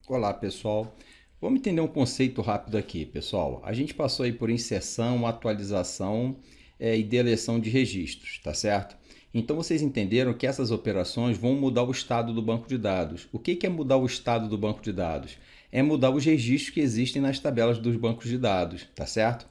Olá, pessoal. Vamos entender um conceito rápido aqui, pessoal. A gente passou aí por inserção, atualização e deleção de registros, tá certo? Então vocês entenderam que essas operações vão mudar o estado do banco de dados. O que é mudar o estado do banco de dados? É mudar os registros que existem nas tabelas dos bancos de dados, tá certo?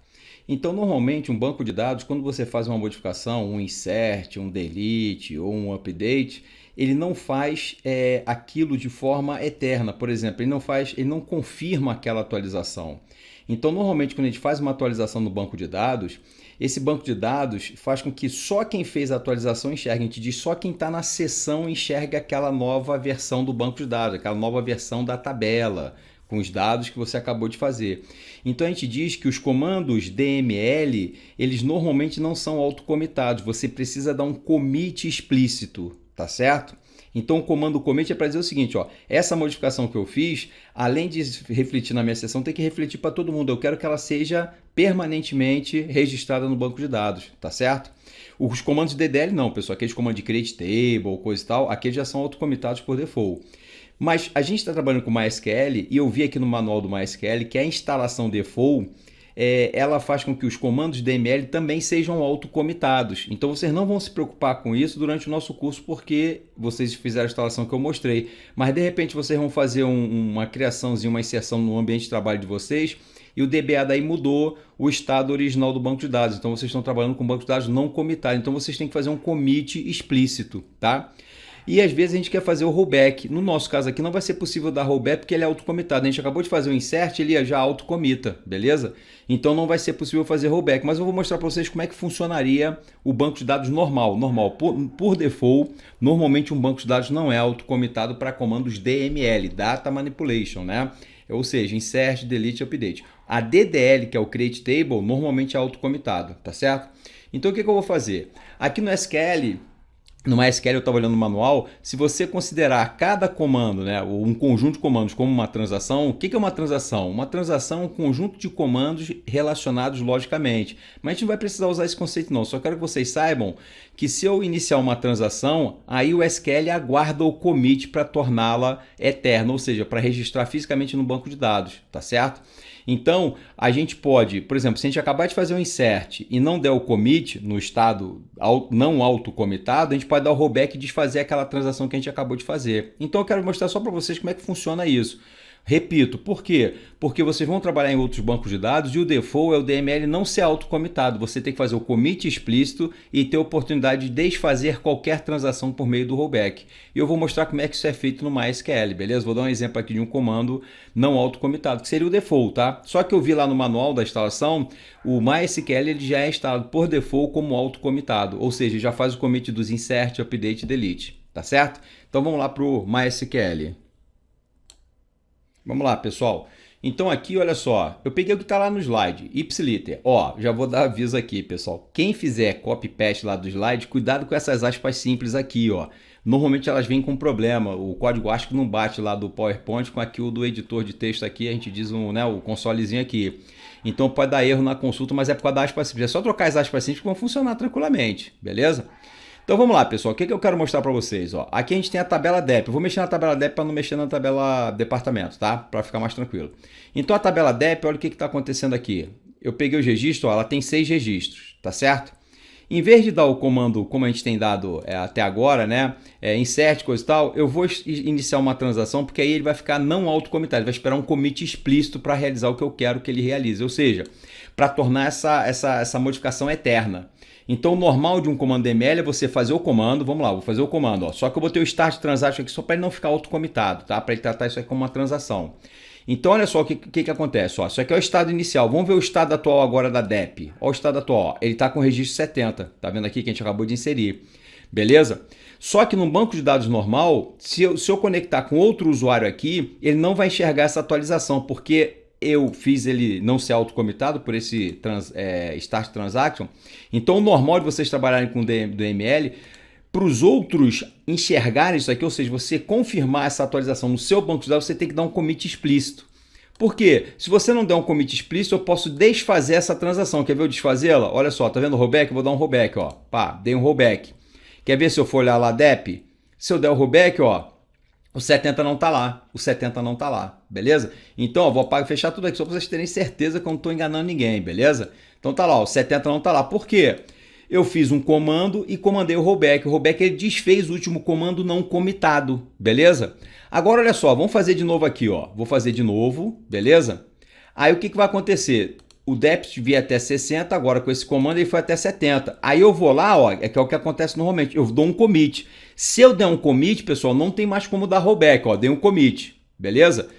Então, normalmente, um banco de dados, quando você faz uma modificação, um insert, um delete ou um update, ele não faz aquilo de forma eterna. Por exemplo, ele não confirma aquela atualização. Então, normalmente, quando a gente faz uma atualização no banco de dados, esse banco de dados faz com que só quem fez a atualização enxergue. A gente diz só quem está na seção enxerga aquela nova versão do banco de dados, aquela nova versão da tabela, com os dados que você acabou de fazer. Então a gente diz que os comandos DML, eles normalmente não são autocomitados, você precisa dar um commit explícito, tá certo? Então o comando commit é para dizer o seguinte, ó, essa modificação que eu fiz, além de refletir na minha seção, tem que refletir para todo mundo. Eu quero que ela seja permanentemente registrada no banco de dados, tá certo? Os comandos DDL não, pessoal, aqueles comandos de create table, coisa e tal, aqueles já são autocomitados por default. Mas a gente está trabalhando com MySQL e eu vi aqui no manual do MySQL que a instalação default ela faz com que os comandos DML também sejam autocomitados. Então vocês não vão se preocupar com isso durante o nosso curso porque vocês fizeram a instalação que eu mostrei. Mas de repente vocês vão fazer uma criaçãozinha, uma inserção no ambiente de trabalho de vocês e o DBA daí mudou o estado original do banco de dados. Então vocês estão trabalhando com banco de dados não comitado. Então vocês têm que fazer um commit explícito, tá? E às vezes a gente quer fazer o rollback. No nosso caso aqui não vai ser possível dar rollback porque ele é autocomitado. A gente acabou de fazer o insert, ele já autocomita, beleza? Então não vai ser possível fazer rollback. Mas eu vou mostrar para vocês como é que funcionaria o banco de dados normal. Por default, normalmente um banco de dados não é autocomitado para comandos DML, Data Manipulation, né? Ou seja, insert, delete, update. A DDL, que é o create table, normalmente é autocomitado, tá certo? Então o que eu vou fazer? Aqui no SQL... No MySQL eu estava olhando no manual, se você considerar cada comando, né, um conjunto de comandos como uma transação, o que é uma transação? Uma transação é um conjunto de comandos relacionados logicamente. Mas a gente não vai precisar usar esse conceito não, só quero que vocês saibam que se eu iniciar uma transação, aí o SQL aguarda o commit para torná-la eterna, ou seja, para registrar fisicamente no banco de dados, tá certo? Então, a gente pode, por exemplo, se a gente acabar de fazer um insert e não der o commit no estado não autocomitado, a gente pode dar o rollback e desfazer aquela transação que a gente acabou de fazer. Então, eu quero mostrar só para vocês como é que funciona isso. Repito, por quê? Porque vocês vão trabalhar em outros bancos de dados e o default é o DML não ser autocomitado. Você tem que fazer o commit explícito e ter a oportunidade de desfazer qualquer transação por meio do rollback. E eu vou mostrar como é que isso é feito no MySQL, beleza? Vou dar um exemplo aqui de um comando não autocomitado, que seria o default, tá? Só que eu vi lá no manual da instalação, o MySQL ele já é instalado por default como autocomitado, ou seja, já faz o commit dos insert, update e delete, tá certo? Então vamos lá para o MySQL. Vamos lá, pessoal. Então aqui, olha só, eu peguei o que está lá no slide, ipsiliter. Ó, já vou dar aviso aqui, pessoal. Quem fizer copy-paste lá do slide, cuidado com essas aspas simples aqui, ó. Normalmente elas vêm com problema, o código ASCII não bate lá do PowerPoint com aqui o do editor de texto aqui, a gente diz né, o consolezinho aqui. Então pode dar erro na consulta, mas é por causa da aspa simples. É só trocar as aspas simples que vão funcionar tranquilamente, beleza? Então vamos lá, pessoal, o que eu quero mostrar para vocês? Ó, aqui a gente tem a tabela DEP. Eu vou mexer na tabela DEP para não mexer na tabela departamento, tá? Para ficar mais tranquilo. Então a tabela DEP, olha o que está acontecendo aqui. Eu peguei os registros, ó, ela tem 6 registros, tá certo? Em vez de dar o comando como a gente tem dado até agora, né, insert, coisa e tal, eu vou iniciar uma transação porque aí ele vai ficar não autocomitado, ele vai esperar um commit explícito para realizar o que eu quero que ele realize, ou seja, para tornar essa modificação eterna. Então o normal de um comando DML é você fazer o comando, vamos lá, vou fazer o comando, ó, só que eu botei o start transaction aqui só para ele não ficar autocomitado, tá? Para ele tratar isso aqui como uma transação. Então olha só o que acontece, ó, isso aqui é o estado inicial, vamos ver o estado atual agora da DEP. Olha o estado atual, ó, ele está com o registro 70, tá vendo aqui que a gente acabou de inserir, beleza? Só que no banco de dados normal, se eu conectar com outro usuário aqui, ele não vai enxergar essa atualização, porque eu fiz ele não ser autocomitado por esse start transaction. Então o normal de vocês trabalharem com DML, para os outros enxergarem isso aqui, ou seja, você confirmar essa atualização no seu banco de dados, você tem que dar um commit explícito. Por quê? Se você não der um commit explícito, eu posso desfazer essa transação. Quer ver eu desfazê-la? Olha só, tá vendo o rollback? Eu vou dar um rollback, ó. Pá, dei um rollback. Quer ver se eu for olhar lá DEP? Se eu der o rollback, ó, o 70 não tá lá, o 70 não tá lá, beleza? Então, ó, vou fechar tudo aqui só para vocês terem certeza que eu não estou enganando ninguém, beleza? Então tá lá, o 70 não tá lá. Por quê? Eu fiz um comando e comandei o rollback. O rollback ele desfez o último comando não comitado, beleza? Agora olha só, vamos fazer de novo aqui, ó. Vou fazer de novo, beleza? Aí o que vai acontecer? O depth vier até 60, agora com esse comando ele foi até 70. Aí eu vou lá, ó, é que é o que acontece normalmente, eu dou um commit. Se eu der um commit, pessoal, não tem mais como dar rollback, ó, dei um commit, beleza?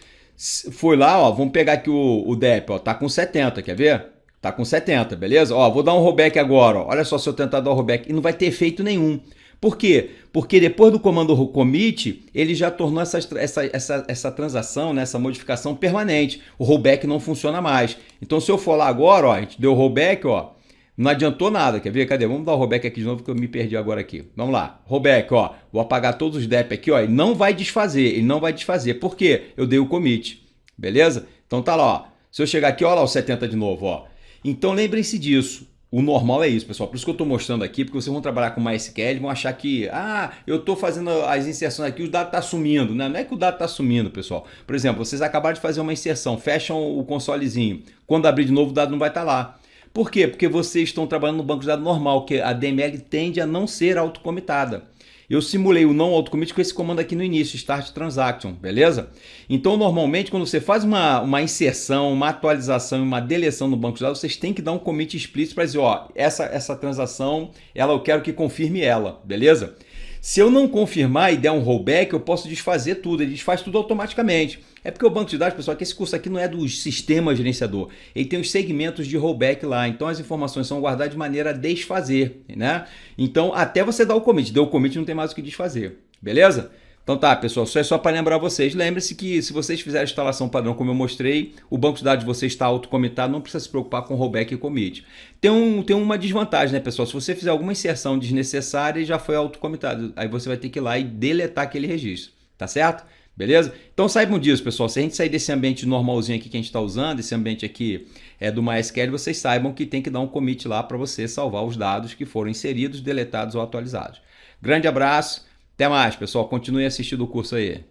Foi lá, ó, vamos pegar aqui o depth, ó, tá com 70, quer ver? Tá com 70, beleza? Ó, vou dar um rollback agora, ó. Olha só se eu tentar dar o rollback e não vai ter efeito nenhum. Por quê? Porque depois do comando commit, ele já tornou essa transação, né, essa modificação permanente. O rollback não funciona mais. Então se eu for lá agora, ó, a gente deu o rollback, ó, não adiantou nada, quer ver? Cadê? Vamos dar o rollback aqui de novo que eu me perdi agora aqui. Vamos lá, rollback, ó, vou apagar todos os DEP aqui, ó, e não vai desfazer, ele não vai desfazer. Por quê? Eu dei o commit, beleza? Então tá lá, ó. Se eu chegar aqui, ó lá o 70 de novo, ó. Então lembrem-se disso. O normal é isso, pessoal. Por isso que eu estou mostrando aqui, porque vocês vão trabalhar com MySQL e vão achar que, eu estou fazendo as inserções aqui, o dado está sumindo. Não é que o dado está sumindo, pessoal. Por exemplo, vocês acabaram de fazer uma inserção, fecham o consolezinho. Quando abrir de novo, o dado não vai estar lá. Por quê? Porque vocês estão trabalhando no banco de dados normal, que a DML tende a não ser autocomitada. Eu simulei o não autocommit com esse comando aqui no início, Start Transaction, beleza? Então, normalmente, quando você faz uma inserção, uma atualização e uma deleção no banco de dados, vocês têm que dar um commit explícito para dizer, ó, essa transação, eu quero que confirme ela, beleza? Se eu não confirmar e der um rollback, eu posso desfazer tudo, ele desfaz tudo automaticamente. É porque o banco de dados, pessoal, que esse curso aqui não é do sistema gerenciador, ele tem os segmentos de rollback lá, então as informações são guardadas de maneira a desfazer, né? Então, até você dar o commit, deu o commit não tem mais o que desfazer, beleza? Então tá, pessoal, isso é só para lembrar vocês. Lembre-se que se vocês fizerem a instalação padrão como eu mostrei, o banco de dados de vocês está autocomitado, não precisa se preocupar com rollback e commit. Tem uma desvantagem, né, pessoal? Se você fizer alguma inserção desnecessária, já foi autocomitado. Aí você vai ter que ir lá e deletar aquele registro, tá certo? Beleza? Então saibam disso, pessoal. Se a gente sair desse ambiente normalzinho aqui que a gente está usando, esse ambiente aqui é do MySQL, vocês saibam que tem que dar um commit lá para você salvar os dados que foram inseridos, deletados ou atualizados. Grande abraço. Até mais, pessoal. Continue assistindo o curso aí.